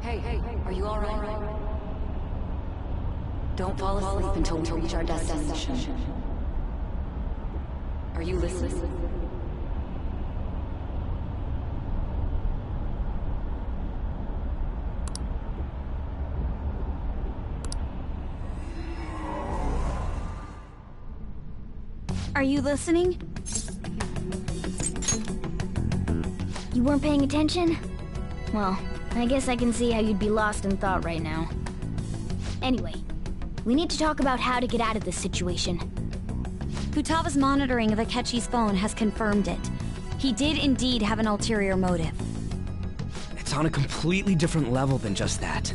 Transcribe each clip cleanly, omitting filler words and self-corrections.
are you alright? Don't fall asleep until we reach our destination. Are you listening? Are you listening? You weren't paying attention? Well, I guess I can see how you'd be lost in thought right now. Anyway, we need to talk about how to get out of this situation. Futaga's monitoring of Akechi's phone has confirmed it. He did indeed have an ulterior motive. It's on a completely different level than just that.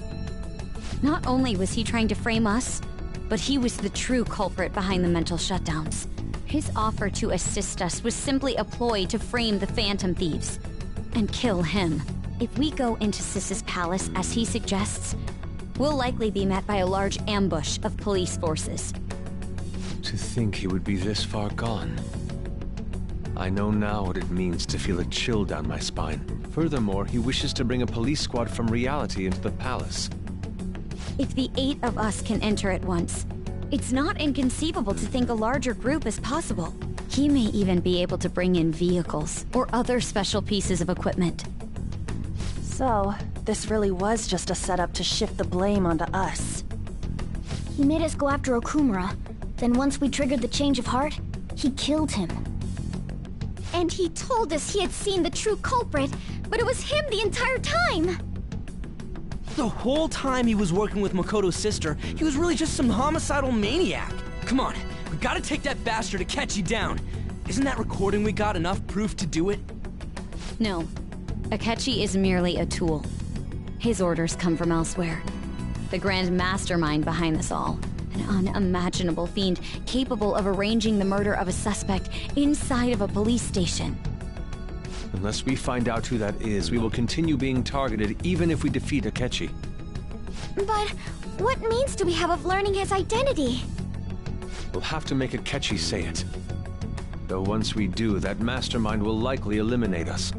Not only was he trying to frame us, but he was the true culprit behind the mental shutdowns. His offer to assist us was simply a ploy to frame the Phantom Thieves and kill him. If we go into Sis's palace as he suggests, we'll likely be met by a large ambush of police forces. To think he would be this far gone. I know now what it means to feel a chill down my spine. Furthermore, he wishes to bring a police squad from reality into the palace. If the 8 of us can enter at once, it's not inconceivable to think a larger group is possible. He may even be able to bring in vehicles or other special pieces of equipment. So, this really was just a setup to shift the blame onto us. He made us go after Okumura. Then once we triggered the change of heart, he killed him. And he told us he had seen the true culprit, but it was him the entire time! The whole time he was working with Makoto's sister, he was really just some homicidal maniac. Come on, we gotta take that bastard Akechi down. Isn't that recording we got enough proof to do it? No, Akechi is merely a tool. His orders come from elsewhere. The grand mastermind behind this all. An unimaginable fiend capable of arranging the murder of a suspect inside of a police station. Unless we find out who that is, we will continue being targeted even if we defeat Akechi. But what means do we have of learning his identity? We'll have to make Akechi say it. Though once we do, that mastermind will likely eliminate us.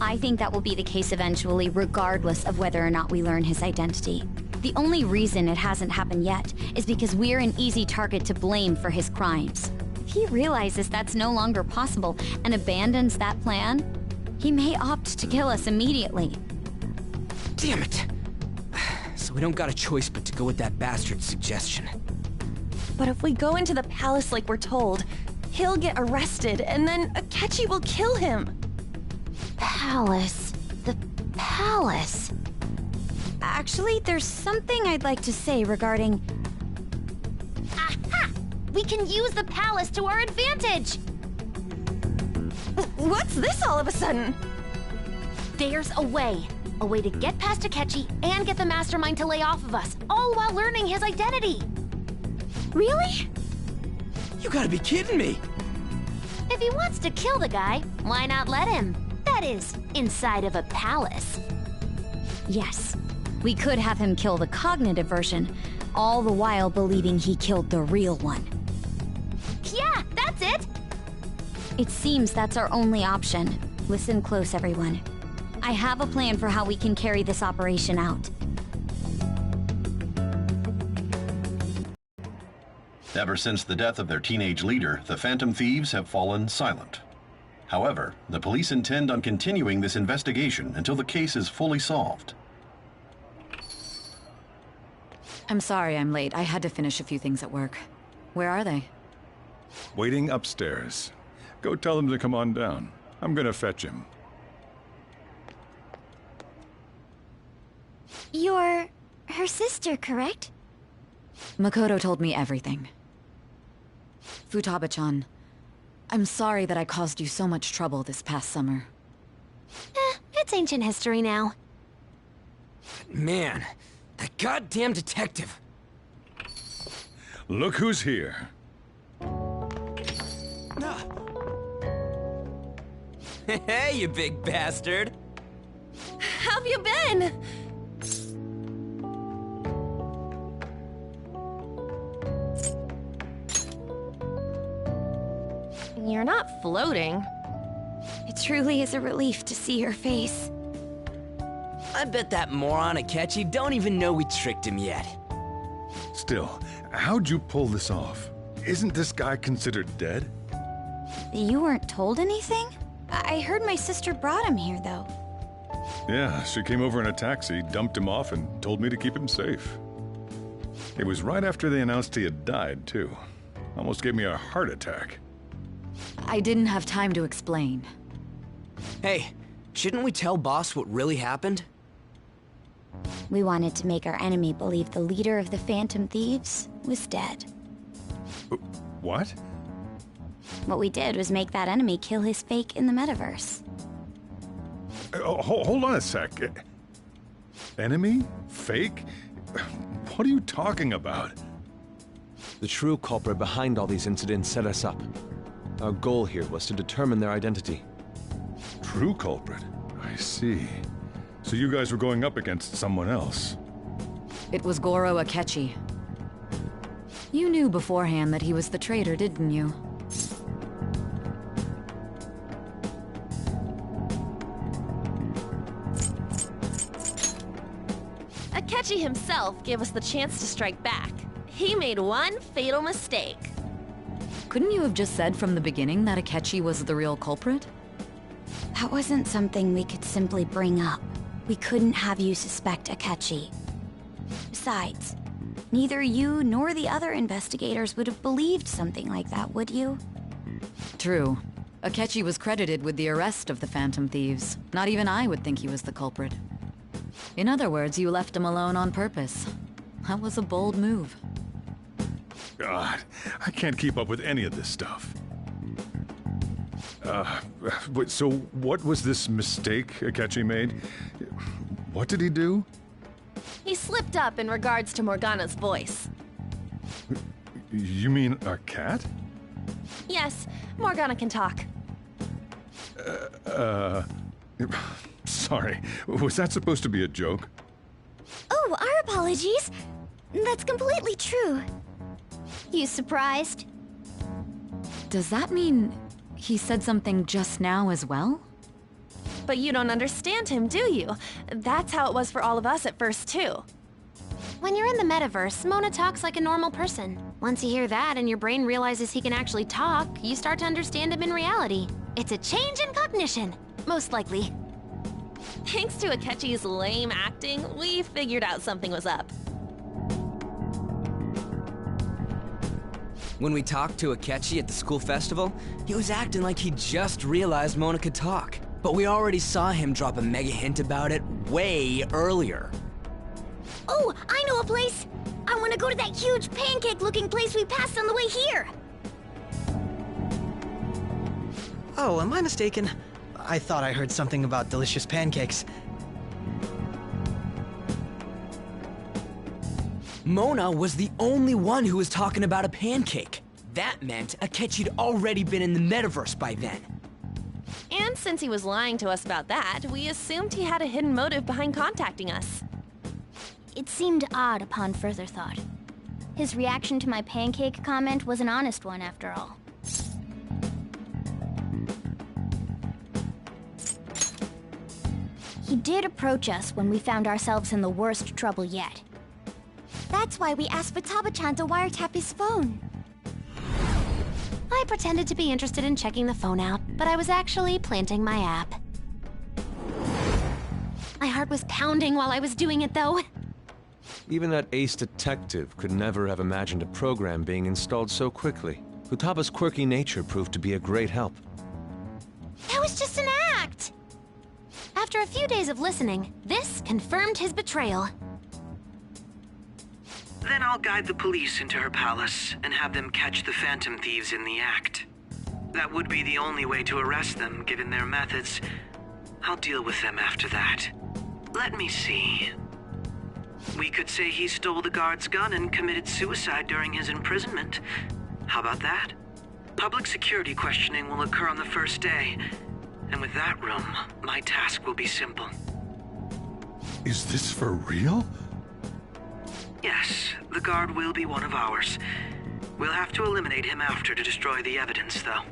I think that will be the case eventually, regardless of whether or not we learn his identity. The only reason it hasn't happened yet is because we're an easy target to blame for his crimes. If he realizes that's no longer possible and abandons that plan, he may opt to kill us immediately. Damn it! So we don't got a choice but to go with that bastard's suggestion. But if we go into the palace like we're told, he'll get arrested, and then Akechi will kill him. Palace. The palace. Actually, there's something I'd like to say regarding... Aha! We can use the palace to our advantage! What's this all of a sudden? There's a way. A way to get past Akechi and get the mastermind to lay off of us, all while learning his identity. Really? You gotta be kidding me! If he wants to kill the guy, why not let him? That is, inside of a palace. Yes, we could have him kill the cognitive version, all the while believing he killed the real one. Yeah, that's it! It seems that's our only option. Listen close, everyone. I have a plan for how we can carry this operation out. Ever since the death of their teenage leader, the Phantom Thieves have fallen silent. However, the police intend on continuing this investigation until the case is fully solved. I'm sorry I'm late. I had to finish a few things at work. Where are they? Waiting upstairs. Go tell him to come on down. I'm gonna fetch him. You're her sister, correct? Makoto told me everything. Futaba-chan, I'm sorry that I caused you so much trouble this past summer. It's ancient history now. Man, that goddamn detective! Look who's here. Hey, you big bastard! How have you been? You're not floating. It truly is a relief to see your face. I bet that moron Akechi don't even know we tricked him yet. Still, how'd you pull this off? Isn't this guy considered dead? You weren't told anything? I heard my sister brought him here, though. Yeah, she came over in a taxi, dumped him off, and told me to keep him safe. It was right after they announced he had died, too. Almost gave me a heart attack. I didn't have time to explain. Hey, shouldn't we tell Boss what really happened? We wanted to make our enemy believe the leader of the Phantom Thieves was dead. What? What we did was make that enemy kill his fake in the metaverse. Hold on a sec. Enemy? Fake? What are you talking about? The true culprit behind all these incidents set us up. Our goal here was to determine their identity. True culprit? I see. So you guys were going up against someone else. It was Goro Akechi. You knew beforehand that he was the traitor, didn't you? Akechi himself gave us the chance to strike back. He made one fatal mistake. Couldn't you have just said from the beginning that Akechi was the real culprit? That wasn't something we could simply bring up. We couldn't have you suspect Akechi. Besides, neither you nor the other investigators would have believed something like that, would you? True. Akechi was credited with the arrest of the Phantom Thieves. Not even I would think he was the culprit. In other words, you left him alone on purpose. That was a bold move. God, I can't keep up with any of this stuff. So what was this mistake Akechi made? What did he do? He slipped up in regards to Morgana's voice. You mean our cat? Yes, Morgana can talk. Sorry, was that supposed to be a joke? Oh, our apologies. That's completely true. You surprised? Does that mean he said something just now as well? But you don't understand him, do you? That's how it was for all of us at first, too. When you're in the metaverse, Mona talks like a normal person. Once you hear that and your brain realizes he can actually talk, you start to understand him in reality. It's a change in cognition, most likely. Thanks to Akechi's lame acting, we figured out something was up. When we talked to Akechi at the school festival, he was acting like he just realized Mona could talk. But we already saw him drop a mega hint about it way earlier. Oh, I know a place! I want to go to that huge pancake-looking place we passed on the way here! Oh, am I mistaken? I thought I heard something about delicious pancakes. Mona was the only one who was talking about a pancake. That meant Akechi'd already been in the metaverse by then. And since he was lying to us about that, we assumed he had a hidden motive behind contacting us. It seemed odd upon further thought. His reaction to my pancake comment was an honest one, after all. He did approach us when we found ourselves in the worst trouble yet. That's why we asked Futaba-chan to wiretap his phone. I pretended to be interested in checking the phone out, but I was actually planting my app. My heart was pounding while I was doing it, though. Even that ace detective could never have imagined a program being installed so quickly. Futaba's quirky nature proved to be a great help. That was just an act! After a few days of listening, this confirmed his betrayal. Then I'll guide the police into her palace and have them catch the Phantom Thieves in the act. That would be the only way to arrest them, given their methods. I'll deal with them after that. Let me see. We could say he stole the guard's gun and committed suicide during his imprisonment. How about that? Public security questioning will occur on the first day. And with that room, my task will be simple. Is this for real? Yes, the guard will be one of ours. We'll have to eliminate him after to destroy the evidence, though.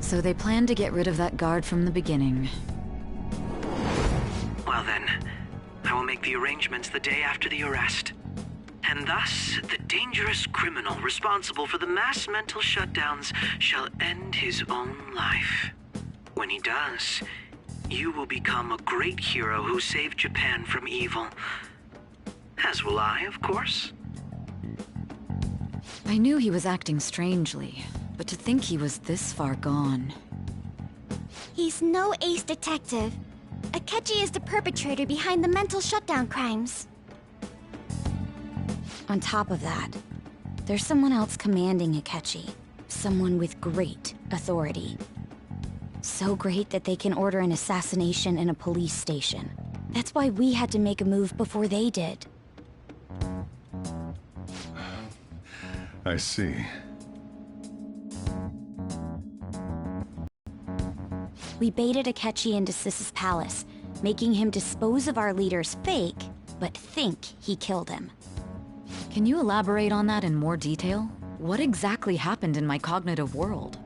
So they planned to get rid of that guard from the beginning. make the arrangements the day after the arrest. And thus, the dangerous criminal responsible for the mass mental shutdowns shall end his own life. When he does, you will become a great hero who saved Japan from evil. As will I, of course. I knew he was acting strangely, but to think he was this far gone. He's no ace detective. Akechi is the perpetrator behind the mental shutdown crimes. On top of that, there's someone else commanding Akechi. Someone with great authority. So great that they can order an assassination in a police station. That's why we had to make a move before they did. I see. We baited Akechi into Sis's palace, making him dispose of our leader's fake, but think he killed him. Can you elaborate on that in more detail? What exactly happened in my cognitive world?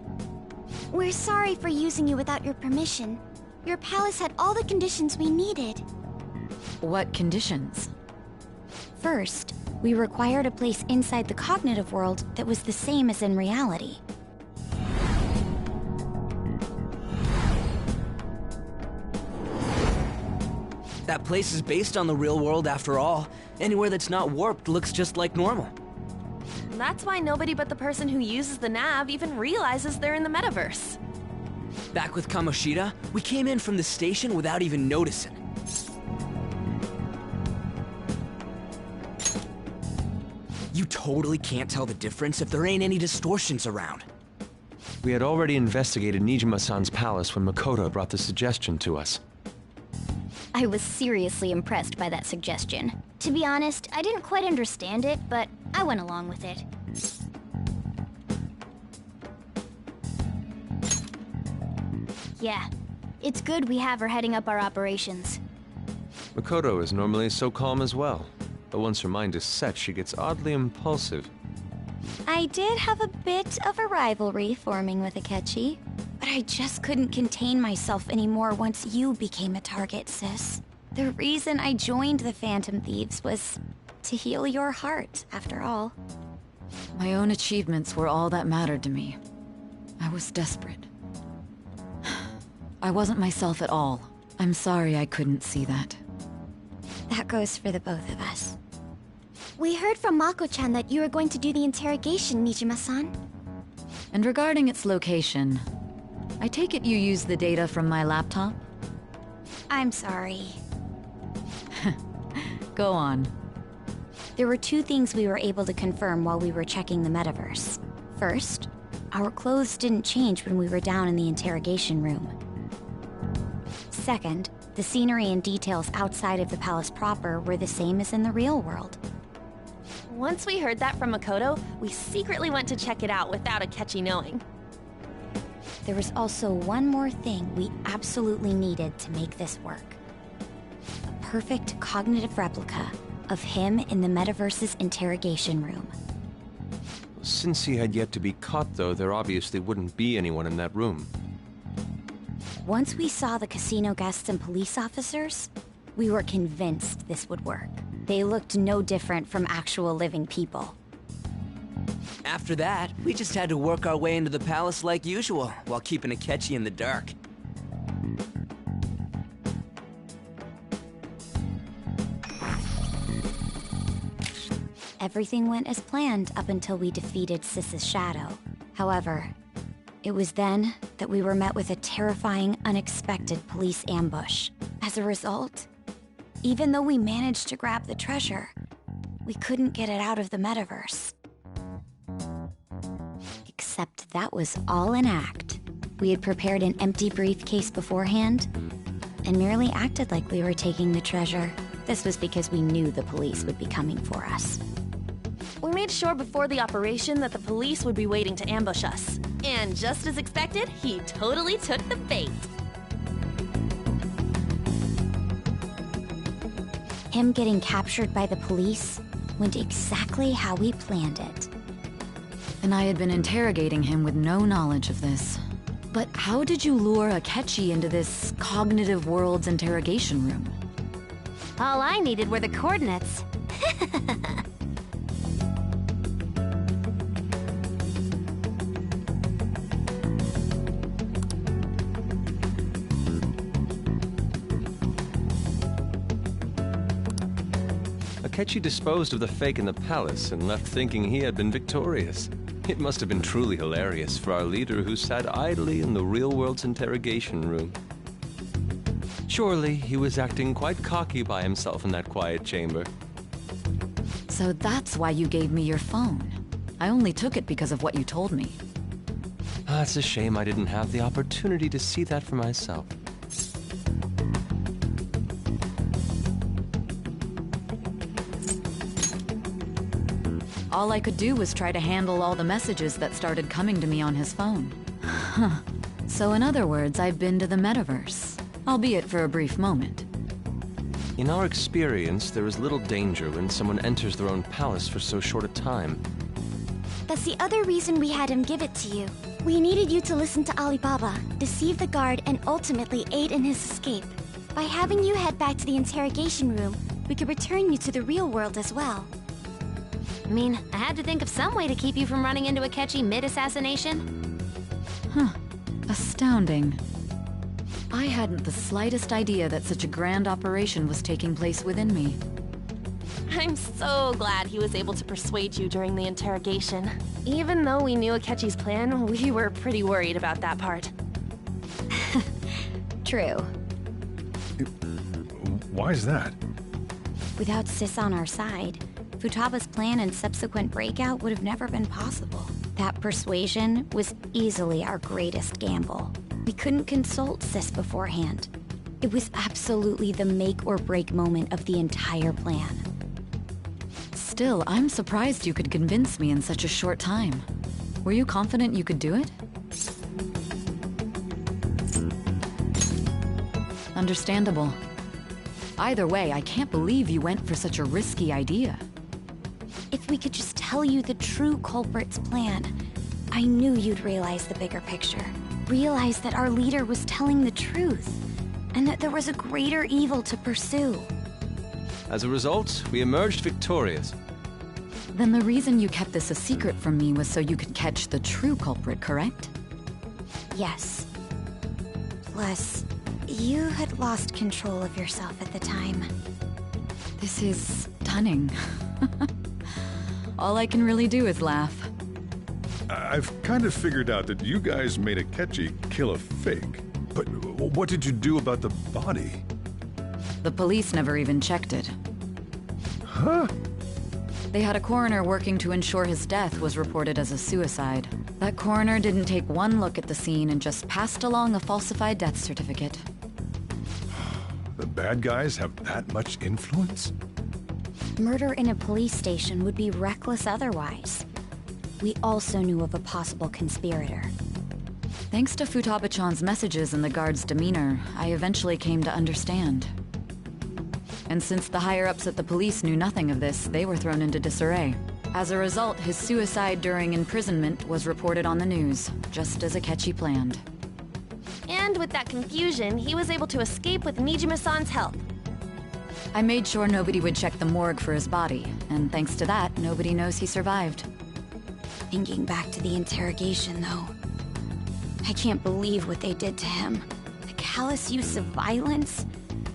We're sorry for using you without your permission. Your palace had all the conditions we needed. What conditions? First, we required a place inside the cognitive world that was the same as in reality. That place is based on the real world after all. Anywhere that's not warped looks just like normal. That's why nobody but the person who uses the nav even realizes they're in the metaverse. Back with Kamoshida, we came in from the station without even noticing. You totally can't tell the difference if there ain't any distortions around. We had already investigated Nijima-san's palace when Makoto brought the suggestion to us. I was seriously impressed by that suggestion. To be honest, I didn't quite understand it, but I went along with it. Yeah, it's good we have her heading up our operations. Makoto is normally so calm as well, but once her mind is set, she gets oddly impulsive. I did have a bit of a rivalry forming with Akechi, but I just couldn't contain myself anymore once you became a target, Sis. The reason I joined the Phantom Thieves was to heal your heart, after all. My own achievements were all that mattered to me. I was desperate. I wasn't myself at all. I'm sorry I couldn't see that. That goes for the both of us. We heard from Mako-chan that you were going to do the interrogation, Nijima-san. And regarding its location, I take it you used the data from my laptop? I'm sorry. Go on. There were two things we were able to confirm while we were checking the metaverse. First, our clothes didn't change when we were down in the interrogation room. Second, the scenery and details outside of the palace proper were the same as in the real world. Once we heard that from Makoto, we secretly went to check it out without Akechi knowing. There was also one more thing we absolutely needed to make this work. A perfect cognitive replica of him in the metaverse's interrogation room. Since he had yet to be caught, though, there obviously wouldn't be anyone in that room. Once we saw the casino guests and police officers, we were convinced this would work. They looked no different from actual living people. After that, we just had to work our way into the palace like usual, while keeping Akechi in the dark. Everything went as planned up until we defeated Sis's shadow. However, it was then that we were met with a terrifying, unexpected police ambush. As a result, even though we managed to grab the treasure, we couldn't get it out of the metaverse. Except that was all an act. We had prepared an empty briefcase beforehand, and merely acted like we were taking the treasure. This was because we knew the police would be coming for us. We made sure before the operation that the police would be waiting to ambush us. And just as expected, he totally took the bait. Him getting captured by the police went exactly how we planned it. And I had been interrogating him with no knowledge of this. But how did you lure Akechi into this cognitive world's interrogation room? All I needed were the coordinates. Akechi disposed of the fake in the palace and left thinking he had been victorious. It must have been truly hilarious for our leader who sat idly in the real world's interrogation room. Surely he was acting quite cocky by himself in that quiet chamber. So that's why you gave me your phone. I only took it because of what you told me. It's a shame I didn't have the opportunity to see that for myself. All I could do was try to handle all the messages that started coming to me on his phone. Huh. So in other words, I've been to the metaverse, albeit for a brief moment. In our experience, there is little danger when someone enters their own palace for so short a time. That's the other reason we had him give it to you. We needed you to listen to Alibaba, deceive the guard, and ultimately aid in his escape. By having you head back to the interrogation room, we could return you to the real world as well. I mean, I had to think of some way to keep you from running into Akechi mid-assassination. Huh. Astounding. I hadn't the slightest idea that such a grand operation was taking place within me. I'm so glad he was able to persuade you during the interrogation. Even though we knew Akechi's plan, we were pretty worried about that part. True. Why is that? Without Sis on our side, Futaba's plan and subsequent breakout would have never been possible. That persuasion was easily our greatest gamble. We couldn't consult Sis beforehand. It was absolutely the make or break moment of the entire plan. Still, I'm surprised you could convince me in such a short time. Were you confident you could do it? Understandable. Either way, I can't believe you went for such a risky idea. If we could just tell you the true culprit's plan, I knew you'd realize the bigger picture. Realize that our leader was telling the truth, and that there was a greater evil to pursue. As a result, we emerged victorious. Then the reason you kept this a secret from me was so you could catch the true culprit, correct? Yes. Plus, you had lost control of yourself at the time. This is stunning. All I can really do is laugh. I've kind of figured out that you guys made Akechi kill a fake. But what did you do about the body? The police never even checked it. Huh? They had a coroner working to ensure his death was reported as a suicide. That coroner didn't take one look at the scene and just passed along a falsified death certificate. The bad guys have that much influence? Murder in a police station would be reckless otherwise. We also knew of a possible conspirator. Thanks to Futaba-chan's messages and the guard's demeanor, I eventually came to understand. And since the higher-ups at the police knew nothing of this, they were thrown into disarray. As a result, his suicide during imprisonment was reported on the news, just as Akechi planned. And with that confusion, he was able to escape with Nijima-san's help. I made sure nobody would check the morgue for his body, and thanks to that, nobody knows he survived. Thinking back to the interrogation, though, I can't believe what they did to him. The callous use of violence,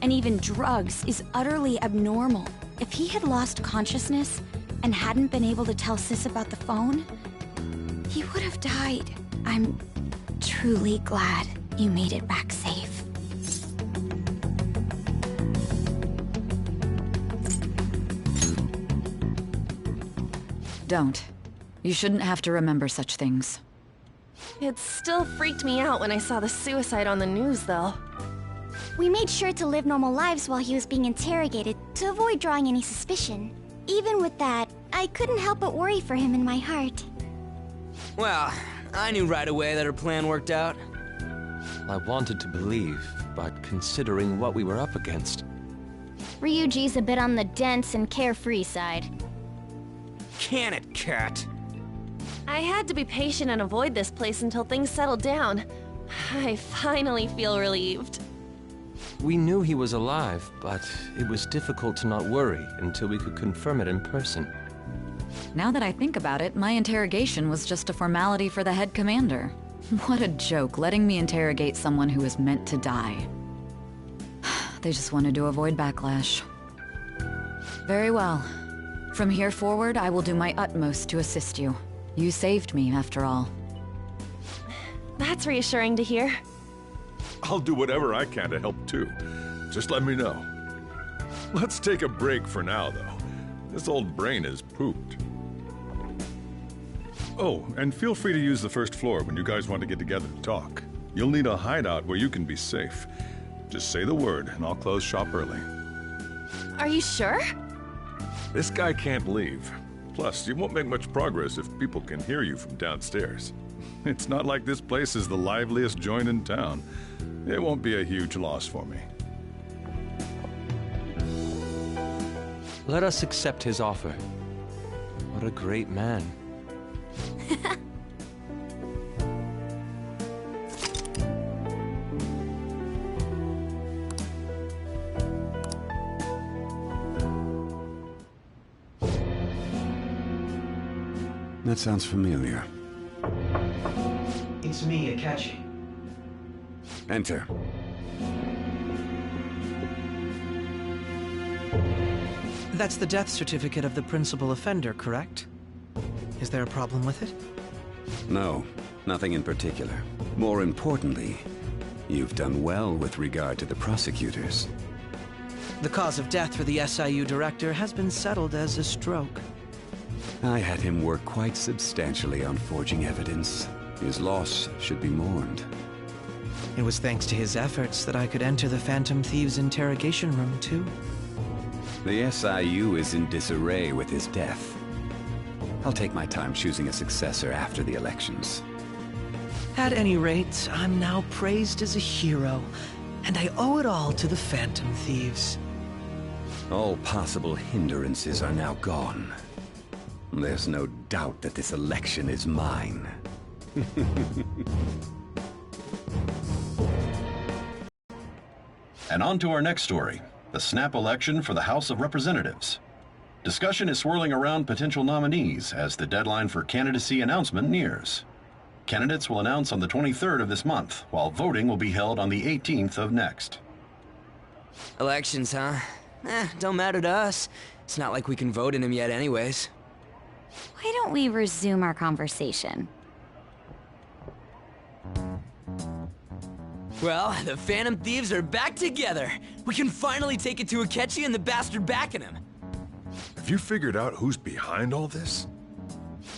and even drugs, is utterly abnormal. If he had lost consciousness and hadn't been able to tell Sis about the phone, he would have died. I'm truly glad you made it back safe. Don't. You shouldn't have to remember such things. It still freaked me out when I saw the suicide on the news, though. We made sure to live normal lives while he was being interrogated to avoid drawing any suspicion. Even with that, I couldn't help but worry for him in my heart. Well, I knew right away that her plan worked out. I wanted to believe, but considering what we were up against... Ryuji's a bit on the dense and carefree side. Can it, Cat? I had to be patient and avoid this place until things settled down. I finally feel relieved. We knew he was alive, but it was difficult to not worry until we could confirm it in person. Now that I think about it, my interrogation was just a formality for the head commander. What a joke, letting me interrogate someone who is meant to die. They just wanted to avoid backlash. Very well. From here forward, I will do my utmost to assist you. You saved me, after all. That's reassuring to hear. I'll do whatever I can to help too. Just let me know. Let's take a break for now, though. This old brain is pooped. Oh, and feel free to use the first floor when you guys want to get together to talk. You'll need a hideout where you can be safe. Just say the word, and I'll close shop early. Are you sure? This guy can't leave. Plus, you won't make much progress if people can hear you from downstairs. It's not like this place is the liveliest joint in town. It won't be a huge loss for me. Let us accept his offer. What a great man. That sounds familiar. It's me, Akechi. Enter. That's the death certificate of the principal offender, correct? Is there a problem with it? No, nothing in particular. More importantly, you've done well with regard to the prosecutors. The cause of death for the SIU director has been settled as a stroke. I had him work quite substantially on forging evidence. His loss should be mourned. It was thanks to his efforts that I could enter the Phantom Thieves' interrogation room, too. The SIU is in disarray with his death. I'll take my time choosing a successor after the elections. At any rate, I'm now praised as a hero, and I owe it all to the Phantom Thieves. All possible hindrances are now gone. There's no doubt that this election is mine. And on to our next story, the snap election for the House of Representatives. Discussion is swirling around potential nominees as the deadline for candidacy announcement nears. Candidates will announce on the 23rd of this month, while voting will be held on the 18th of next. Elections, huh? Don't matter to us. It's not like we can vote in them yet anyways. Why don't we resume our conversation? Well, the Phantom Thieves are back together. We can finally take it to Akechi and the bastard backing him. Have you figured out who's behind all this?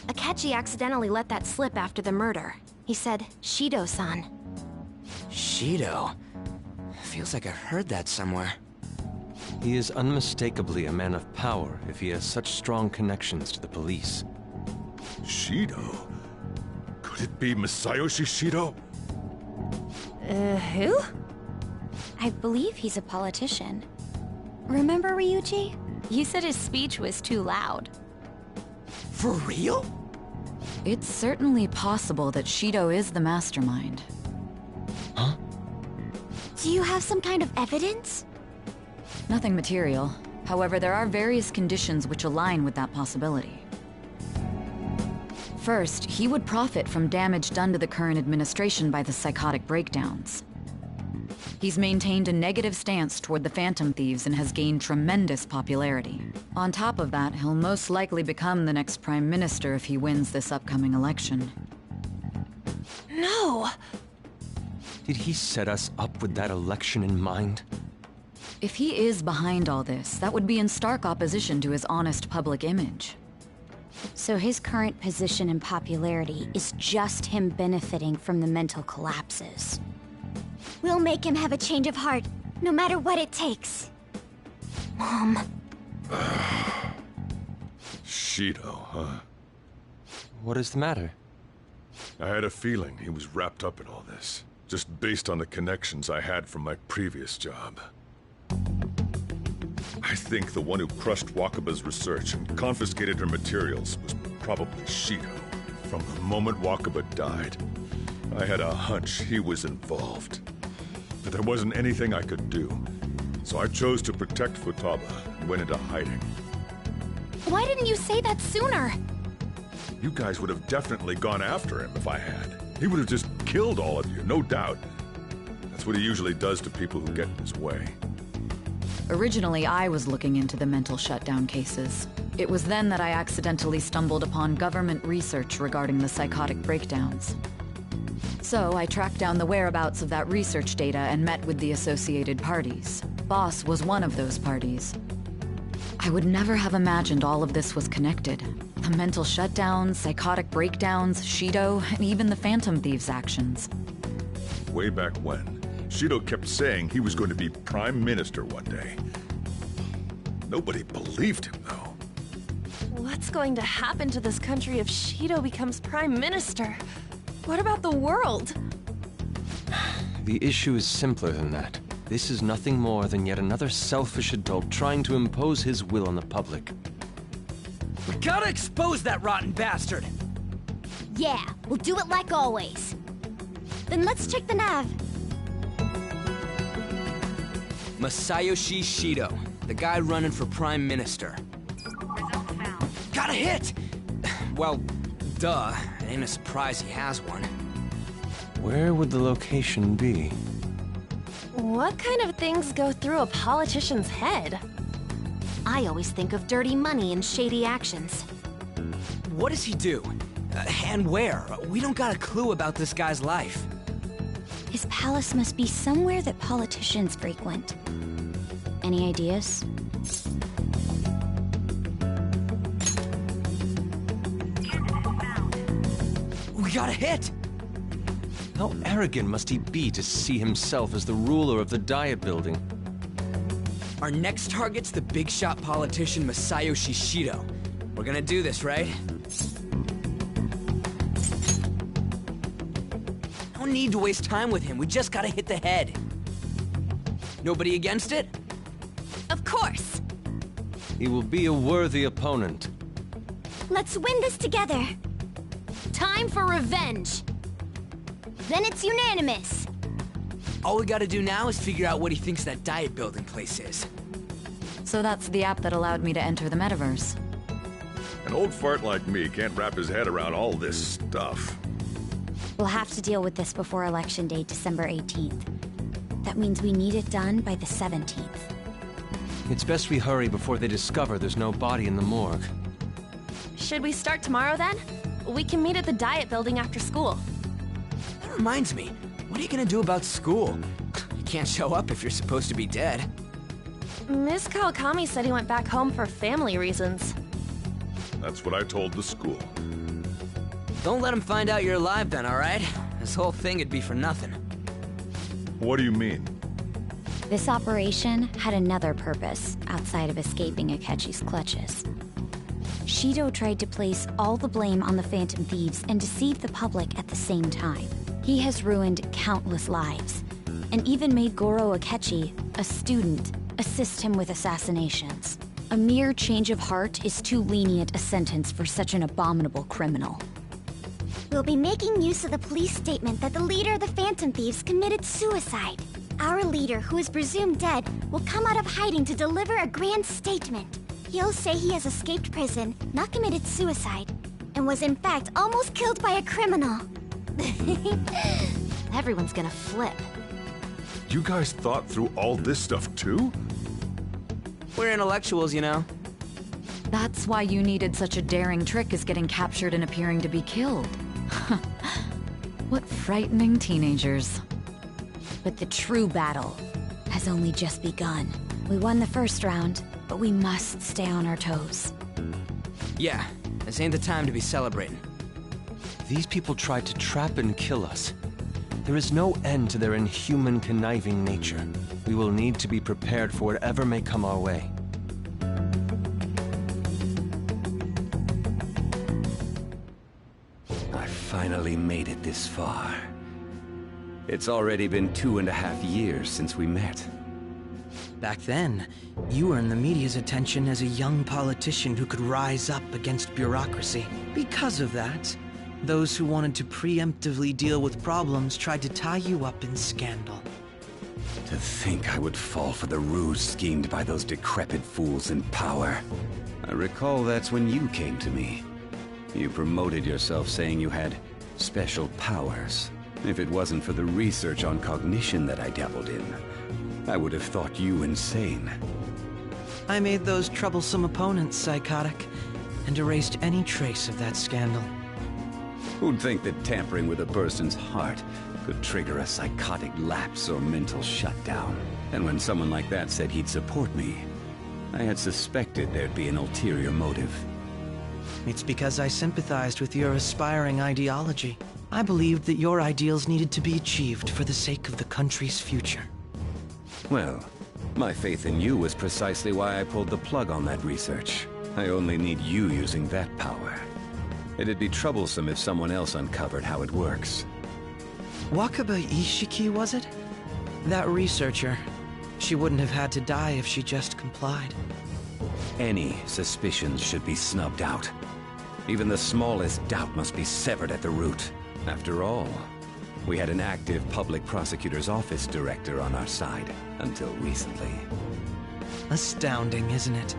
Akechi accidentally let that slip after the murder. He said, Shido-san. Shido? Feels like I've heard that somewhere. He is unmistakably a man of power if he has such strong connections to the police. Shido? Could it be Masayoshi Shido? Who? I believe he's a politician. Remember, Ryuji? You said his speech was too loud. For real? It's certainly possible that Shido is the mastermind. Huh? Do you have some kind of evidence? Nothing material. However, there are various conditions which align with that possibility. First, he would profit from damage done to the current administration by the psychotic breakdowns. He's maintained a negative stance toward the Phantom Thieves and has gained tremendous popularity. On top of that, he'll most likely become the next Prime Minister if he wins this upcoming election. No! Did he set us up with that election in mind? If he is behind all this, that would be in stark opposition to his honest public image. So his current position and popularity is just him benefiting from the mental collapses. We'll make him have a change of heart, no matter what it takes. Mom. Shido, huh? What is the matter? I had a feeling he was wrapped up in all this, just based on the connections I had from my previous job. I think the one who crushed Wakaba's research and confiscated her materials was probably Shido. From the moment Wakaba died, I had a hunch he was involved. but there wasn't anything I could do. So I chose to protect Futaba and went into hiding. Why didn't you say that sooner? You guys would have definitely gone after him if I had. He would have just killed all of you, no doubt. That's what he usually does to people who get in his way. Originally, I was looking into the mental shutdown cases. It was then that I accidentally stumbled upon government research regarding the psychotic breakdowns. So I tracked down the whereabouts of that research data and met with the associated parties. Boss was one of those parties. I would never have imagined all of this was connected. The mental shutdowns, psychotic breakdowns, Shido, and even the Phantom Thieves' actions. Way back when, Shido kept saying he was going to be Prime Minister one day. Nobody believed him, though. What's going to happen to this country if Shido becomes Prime Minister? What about the world? The issue is simpler than that. This is nothing more than yet another selfish adult trying to impose his will on the public. We gotta expose that rotten bastard! Yeah, we'll do it like always. Then let's check the nav. Masayoshi Shido, the guy running for Prime Minister. Results found. Got a hit! Well, duh. It ain't a surprise he has one. Where would the location be? What kind of things go through a politician's head? I always think of dirty money and shady actions. What does he do? And where? We don't got a clue about this guy's life. His palace must be somewhere that politicians frequent. Any ideas? We got a hit! How arrogant must he be to see himself as the ruler of the Diet Building? Our next target's the big shot politician Masayoshi Shido. We're gonna do this, right? No need to waste time with him. We just gotta hit the head. Nobody against it? Of course! He will be a worthy opponent. Let's win this together. Time for revenge! Then it's unanimous. All we gotta do now is figure out what he thinks that Diet Building place is. So that's the app that allowed me to enter the metaverse. An old fart like me can't wrap his head around all this stuff. We'll have to deal with this before Election Day, December 18th. That means we need it done by the 17th. It's best we hurry before they discover there's no body in the morgue. Should we start tomorrow then? We can meet at the Diet Building after school. That reminds me, what are you gonna do about school? You can't show up if you're supposed to be dead. Miss Kawakami said he went back home for family reasons. That's what I told the school. Don't let him find out you're alive then, alright? This whole thing would be for nothing. What do you mean? This operation had another purpose outside of escaping Akechi's clutches. Shido tried to place all the blame on the Phantom Thieves and deceive the public at the same time. He has ruined countless lives, and even made Goro Akechi, a student, assist him with assassinations. A mere change of heart is too lenient a sentence for such an abominable criminal. We'll be making use of the police statement that the leader of the Phantom Thieves committed suicide. Our leader, who is presumed dead, will come out of hiding to deliver a grand statement. He'll say he has escaped prison, not committed suicide, and was in fact almost killed by a criminal. Everyone's gonna flip. You guys thought through all this stuff too? We're intellectuals, you know. That's why you needed such a daring trick as getting captured and appearing to be killed. What frightening teenagers. But the true battle has only just begun. We won the first round, but we must stay on our toes. Yeah, this ain't the time to be celebrating. These people tried to trap and kill us. There is no end to their inhuman, conniving nature. We will need to be prepared for whatever may come our way. I finally made it this far. It's already been 2.5 years since we met. Back then, you earned the media's attention as a young politician who could rise up against bureaucracy. Because of that, those who wanted to preemptively deal with problems tried to tie you up in scandal. To think I would fall for the ruse schemed by those decrepit fools in power. I recall that's when you came to me. You promoted yourself saying you had special powers. If it wasn't for the research on cognition that I dabbled in, I would have thought you insane. I made those troublesome opponents psychotic, and erased any trace of that scandal. Who'd think that tampering with a person's heart could trigger a psychotic lapse or mental shutdown? And when someone like that said he'd support me, I had suspected there'd be an ulterior motive. It's because I sympathized with your aspiring ideology. I believed that your ideals needed to be achieved for the sake of the country's future. Well, my faith in you was precisely why I pulled the plug on that research. I only need you using that power. It'd be troublesome if someone else uncovered how it works. Wakaba Ishiki, was it? That researcher. She wouldn't have had to die if she just complied. Any suspicions should be snubbed out. Even the smallest doubt must be severed at the root. After all, we had an active public prosecutor's office director on our side, until recently. Astounding, isn't it?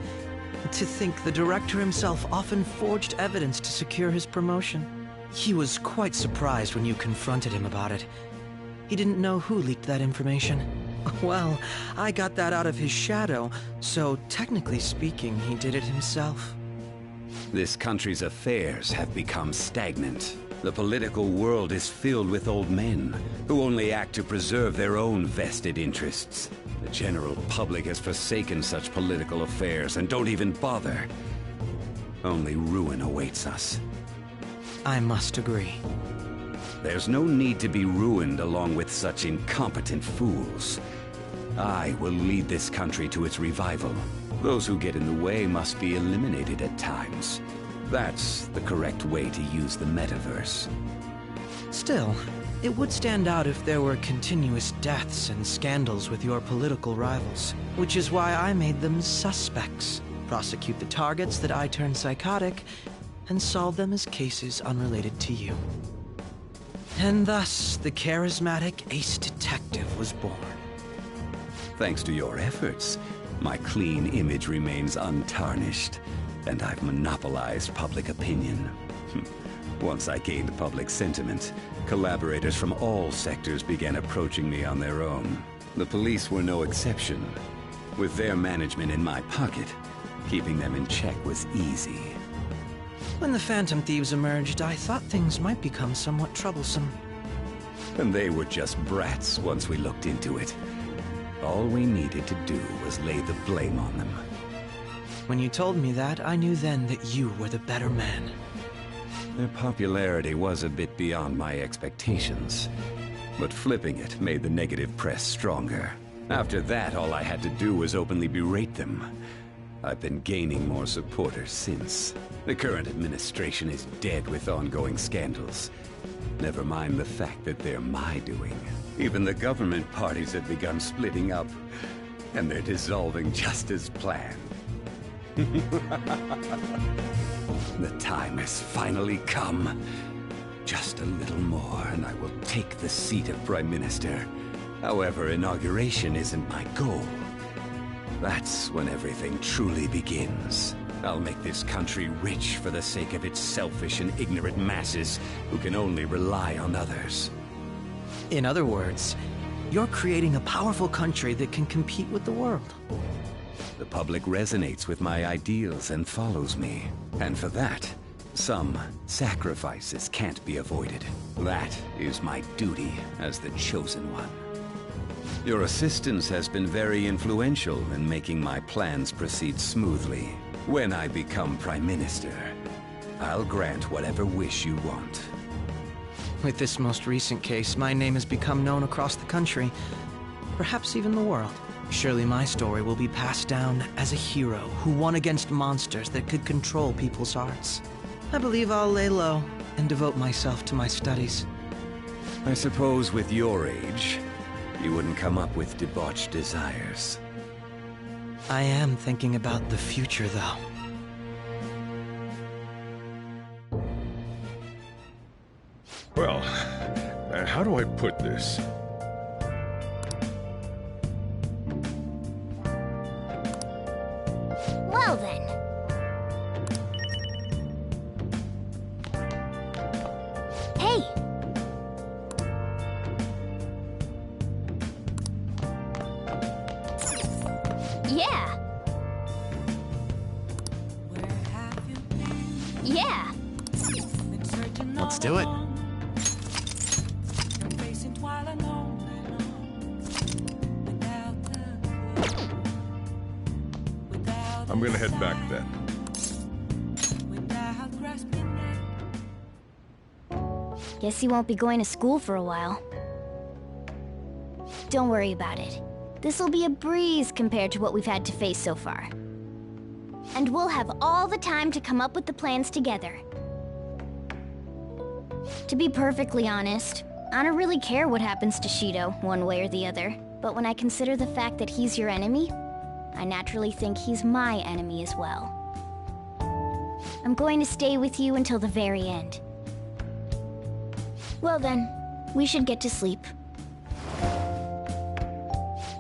To think the director himself often forged evidence to secure his promotion. He was quite surprised when you confronted him about it. He didn't know who leaked that information. Well, I got that out of his shadow, so technically speaking, he did it himself. This country's affairs have become stagnant. The political world is filled with old men who only act to preserve their own vested interests. The general public has forsaken such political affairs and don't even bother. Only ruin awaits us. I must agree. There's no need to be ruined along with such incompetent fools. I will lead this country to its revival. Those who get in the way must be eliminated at times. That's the correct way to use the metaverse. Still, it would stand out if there were continuous deaths and scandals with your political rivals, which is why I made them suspects. Prosecute the targets that I turned psychotic, and solve them as cases unrelated to you. And thus, the charismatic ace detective was born. Thanks to your efforts, my clean image remains untarnished, and I've monopolized public opinion. Once I gained public sentiment, collaborators from all sectors began approaching me on their own. The police were no exception. With their management in my pocket, keeping them in check was easy. When the Phantom Thieves emerged, I thought things might become somewhat troublesome. And they were just brats once we looked into it. All we needed to do was lay the blame on them. When you told me that, I knew then that you were the better man. Their popularity was a bit beyond my expectations, but flipping it made the negative press stronger. After that, all I had to do was openly berate them. I've been gaining more supporters since. The current administration is dead with ongoing scandals. Never mind the fact that they're my doing. Even the government parties have begun splitting up, and they're dissolving just as planned. The time has finally come. Just a little more, and I will take the seat of Prime Minister. However, inauguration isn't my goal. That's when everything truly begins. I'll make this country rich for the sake of its selfish and ignorant masses who can only rely on others. In other words, you're creating a powerful country that can compete with the world. The public resonates with my ideals and follows me. And for that, some sacrifices can't be avoided. That is my duty as the Chosen One. Your assistance has been very influential in making my plans proceed smoothly. When I become Prime Minister, I'll grant whatever wish you want. With this most recent case, my name has become known across the country, perhaps even the world. Surely my story will be passed down as a hero who won against monsters that could control people's hearts. I believe I'll lay low and devote myself to my studies. I suppose with your age, you wouldn't come up with debauched desires. I am thinking about the future, though. Well, how do I put this? Let's do it. I'm gonna head back then. Guess he won't be going to school for a while. Don't worry about it. This'll be a breeze compared to what we've had to face so far. And we'll have all the time to come up with the plans together. To be perfectly honest, I don't really care what happens to Shido, one way or the other. But when I consider the fact that he's your enemy, I naturally think he's my enemy as well. I'm going to stay with you until the very end. Well then, we should get to sleep.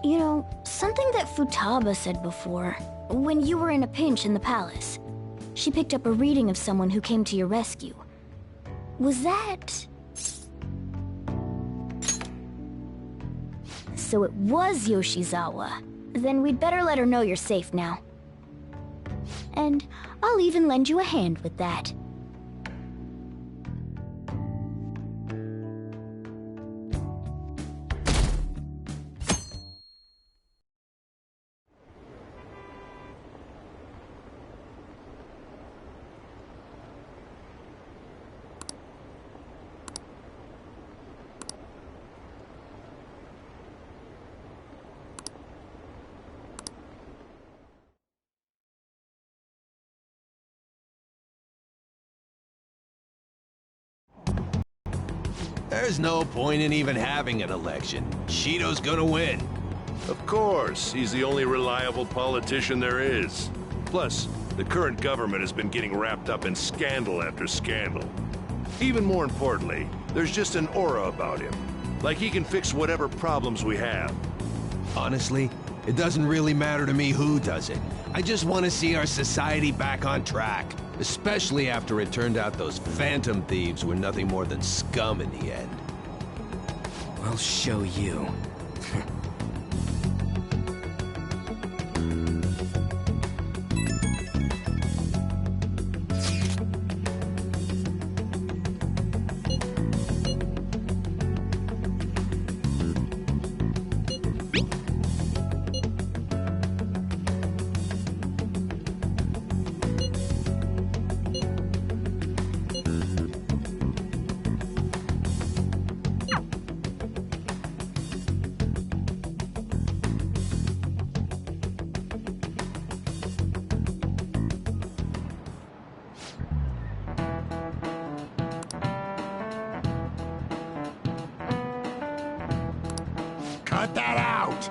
You know, something that Futaba said before, when you were in a pinch in the palace, she picked up a reading of someone who came to your rescue. Was that... So it was Yoshizawa. Then we'd better let her know you're safe now. And I'll even lend you a hand with that. There's no point in even having an election. Shido's gonna win. Of course, he's the only reliable politician there is. Plus, the current government has been getting wrapped up in scandal after scandal. Even more importantly, there's just an aura about him. Like he can fix whatever problems we have. Honestly, it doesn't really matter to me who does it. I just want to see our society back on track. Especially after it turned out those Phantom Thieves were nothing more than scum in the end. I'll show you. Cut that out!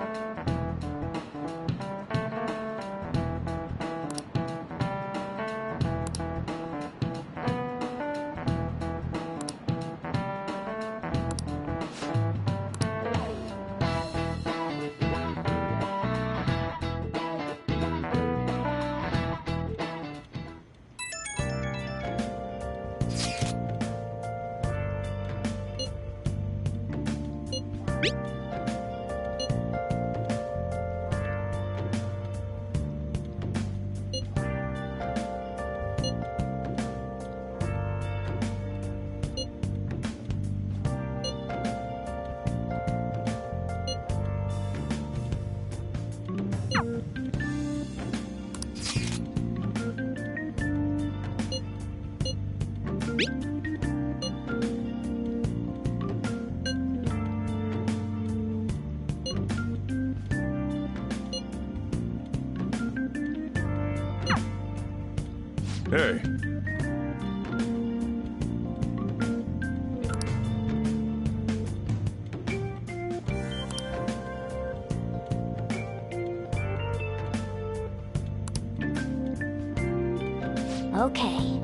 Hey. Okay.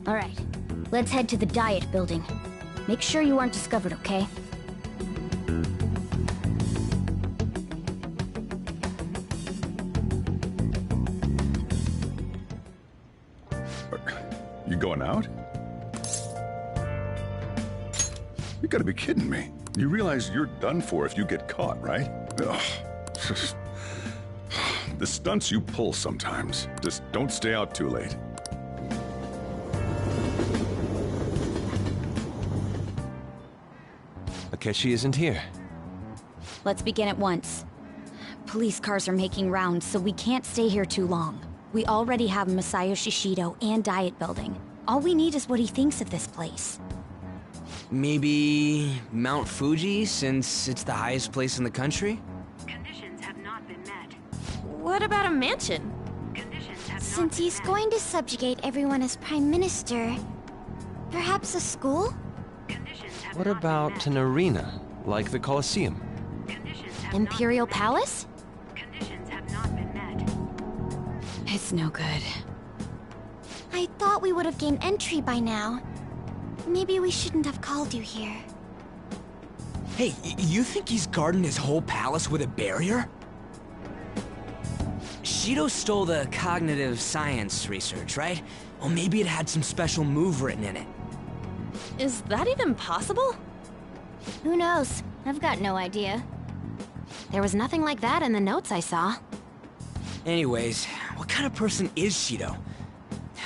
Alright, let's head to the Diet Building. Make sure you aren't discovered, okay? You going out? You gotta be kidding me. You realize you're done for if you get caught, right? Ugh. The stunts you pull sometimes. Just don't stay out too late. Akechi isn't here. Let's begin at once. Police cars are making rounds, so we can't stay here too long. We already have Masayoshi Shido and Diet Building. All we need is what he thinks of this place. Maybe Mount Fuji, since it's the highest place in the country? Conditions have not been met. What about a mansion? Since he's going to subjugate everyone as Prime Minister, perhaps a school? What about an arena, like the Colosseum? Imperial Palace? It's no good. I thought we would have gained entry by now. Maybe we shouldn't have called you here. Hey, you think he's guarding his whole palace with a barrier? Shido stole the cognitive science research, right? Well, maybe it had some special move written in it. Is that even possible? Who knows? I've got no idea. There was nothing like that in the notes I saw. Anyways, what kind of person is Shido?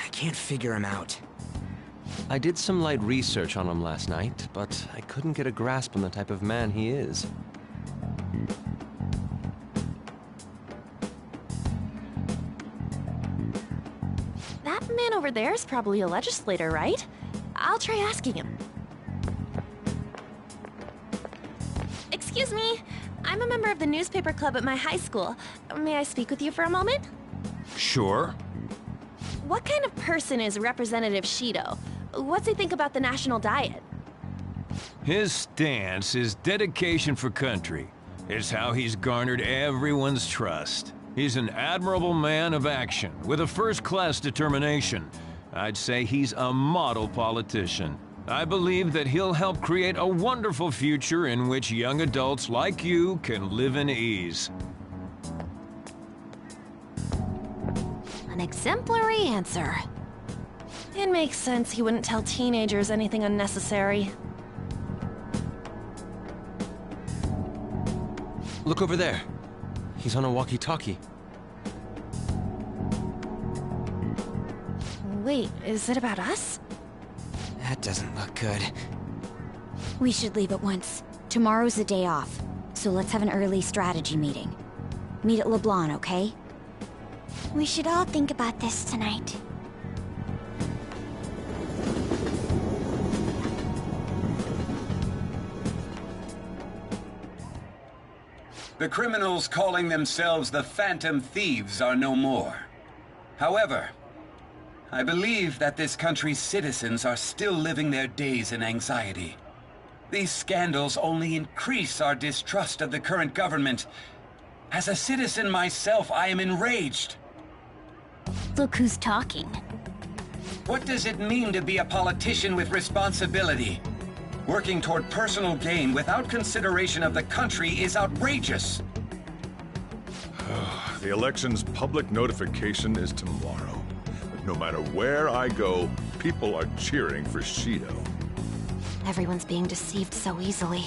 I can't figure him out. I did some light research on him last night, but I couldn't get a grasp on the type of man he is. That man over there is probably a legislator, right? I'll try asking him. Excuse me, I'm a member of the newspaper club at my high school. May I speak with you for a moment? Sure. What kind of person is Representative Shido? What's he think about the national diet? His stance is dedication for country. It's how he's garnered everyone's trust. He's an admirable man of action, with a first-class determination. I'd say he's a model politician. I believe that he'll help create a wonderful future in which young adults like you can live in ease. An exemplary answer. It makes sense he wouldn't tell teenagers anything unnecessary. Look over there. He's on a walkie-talkie. Wait, is it about us? That doesn't look good. We should leave at once. Tomorrow's the day off, so let's have an early strategy meeting. Meet at LeBlanc, okay? We should all think about this tonight. The criminals calling themselves the Phantom Thieves are no more. However, I believe that this country's citizens are still living their days in anxiety. These scandals only increase our distrust of the current government. As a citizen myself, I am enraged. Look who's talking. What does it mean to be a politician with responsibility? Working toward personal gain without consideration of the country is outrageous. The election's public notification is tomorrow. But no matter where I go, people are cheering for Shido. Everyone's being deceived so easily.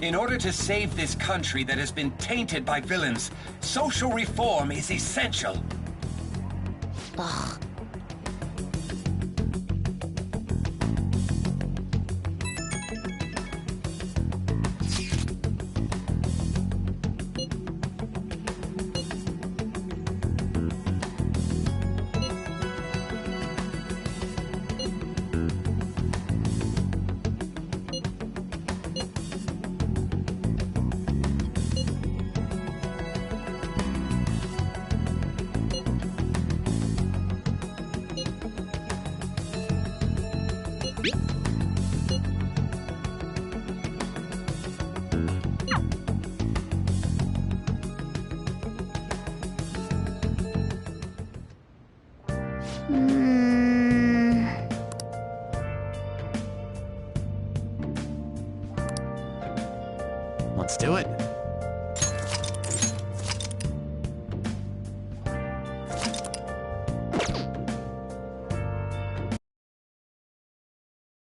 In order to save this country that has been tainted by villains, social reform is essential. Ugh. Let's do it.